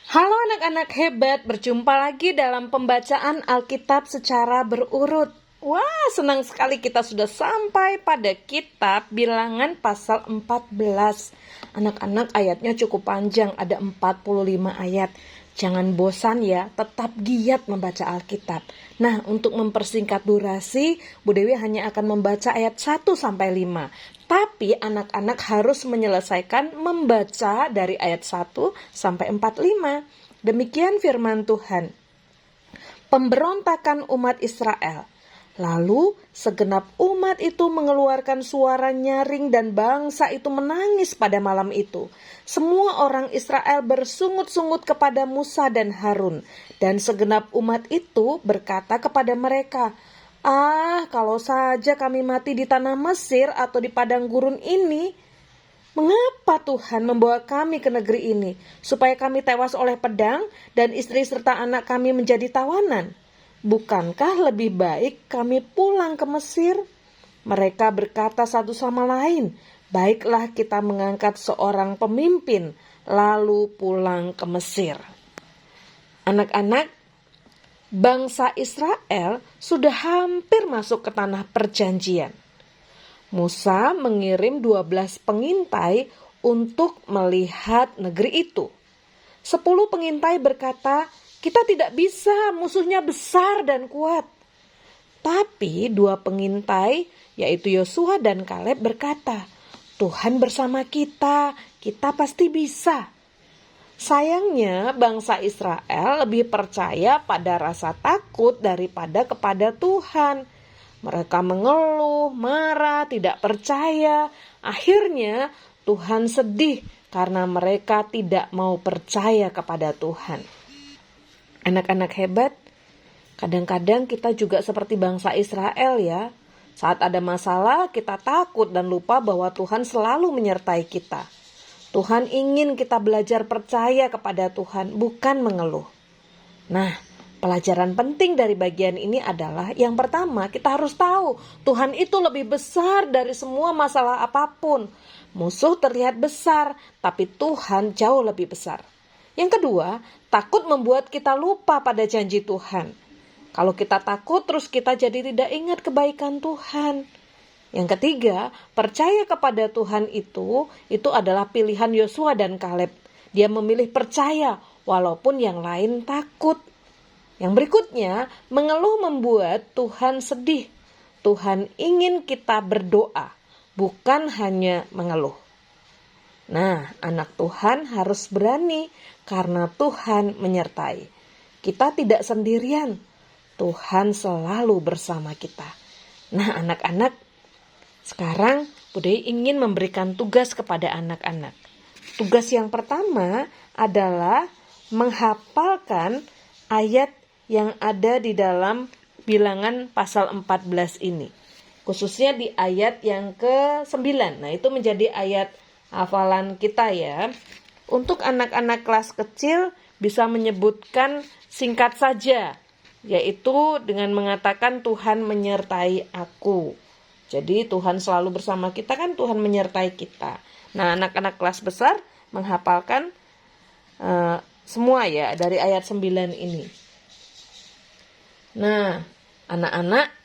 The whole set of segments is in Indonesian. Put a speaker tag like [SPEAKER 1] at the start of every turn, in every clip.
[SPEAKER 1] Halo anak-anak hebat, berjumpa lagi dalam pembacaan Alkitab secara berurut. Wah, senang sekali kita sudah sampai pada kitab Bilangan pasal 14. Anak-anak, ayatnya cukup panjang, ada 45 ayat. Jangan bosan ya, tetap giat membaca Alkitab. Nah, untuk mempersingkat durasi, Bu Dewi hanya akan membaca ayat 1 sampai 5. Tapi anak-anak harus menyelesaikan membaca dari ayat 1 sampai 45. Demikian firman Tuhan. Pemberontakan umat Israel. Lalu segenap umat itu mengeluarkan suara nyaring dan bangsa itu menangis pada malam itu. Semua orang Israel bersungut-sungut kepada Musa dan Harun. Dan segenap umat itu berkata kepada mereka, kalau saja kami mati di tanah Mesir atau di padang gurun ini. Mengapa Tuhan membawa kami ke negeri ini? Supaya kami tewas oleh pedang dan istri serta anak kami menjadi tawanan. Bukankah lebih baik kami pulang ke Mesir? Mereka berkata satu sama lain, baiklah kita mengangkat seorang pemimpin, lalu pulang ke Mesir. Anak-anak, bangsa Israel sudah hampir masuk ke tanah perjanjian. Musa mengirim 12 pengintai untuk melihat negeri itu. 10 pengintai berkata, kita tidak bisa, musuhnya besar dan kuat. Tapi 2 pengintai, yaitu Yosua dan Kaleb berkata, Tuhan bersama kita pasti bisa. Sayangnya bangsa Israel lebih percaya pada rasa takut daripada kepada Tuhan. Mereka mengeluh, marah, tidak percaya. Akhirnya Tuhan sedih karena mereka tidak mau percaya kepada Tuhan. Anak-anak hebat, kadang-kadang kita juga seperti bangsa Israel ya. Saat ada masalah kita takut dan lupa bahwa Tuhan selalu menyertai kita. Tuhan ingin kita belajar percaya kepada Tuhan, bukan mengeluh. Nah, pelajaran penting dari bagian ini adalah yang pertama, kita harus tahu Tuhan itu lebih besar dari semua masalah apapun. Musuh terlihat besar, tapi Tuhan jauh lebih besar. Yang kedua, takut membuat kita lupa pada janji Tuhan. Kalau kita takut, terus kita jadi tidak ingat kebaikan Tuhan. Yang ketiga, percaya kepada Tuhan itu adalah pilihan Yosua dan Kaleb. Dia memilih percaya walaupun yang lain takut. Yang berikutnya, mengeluh membuat Tuhan sedih. Tuhan ingin kita berdoa, bukan hanya mengeluh. Nah, anak Tuhan harus berani karena Tuhan menyertai. Kita tidak sendirian. Tuhan selalu bersama kita. Nah, anak-anak, sekarang Bude ingin memberikan tugas kepada anak-anak. Tugas yang pertama adalah menghafalkan ayat yang ada di dalam Bilangan pasal 14 ini. Khususnya di ayat yang ke-9. Nah, itu menjadi ayat hafalan kita ya. Untuk anak-anak kelas kecil bisa menyebutkan singkat saja, yaitu dengan mengatakan Tuhan menyertai aku. Jadi Tuhan selalu bersama kita kan, Tuhan menyertai kita. Nah, anak-anak kelas besar menghafalkan semua ya dari ayat 9 ini. Nah, anak-anak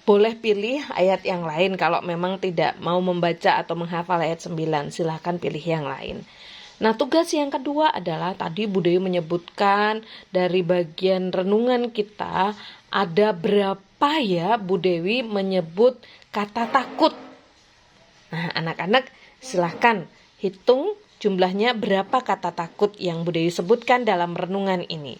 [SPEAKER 1] boleh pilih ayat yang lain kalau memang tidak mau membaca atau menghafal ayat 9. Silahkan pilih yang lain. Nah, tugas yang kedua adalah tadi Bu Dewi menyebutkan dari bagian renungan kita ada berapa ya Bu Dewi menyebut kata takut. Nah, anak-anak silahkan hitung jumlahnya berapa kata takut yang Bu Dewi sebutkan dalam renungan ini.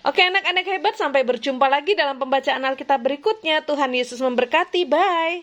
[SPEAKER 1] Oke anak-anak hebat, sampai berjumpa lagi dalam pembacaan Alkitab berikutnya. Tuhan Yesus memberkati, bye.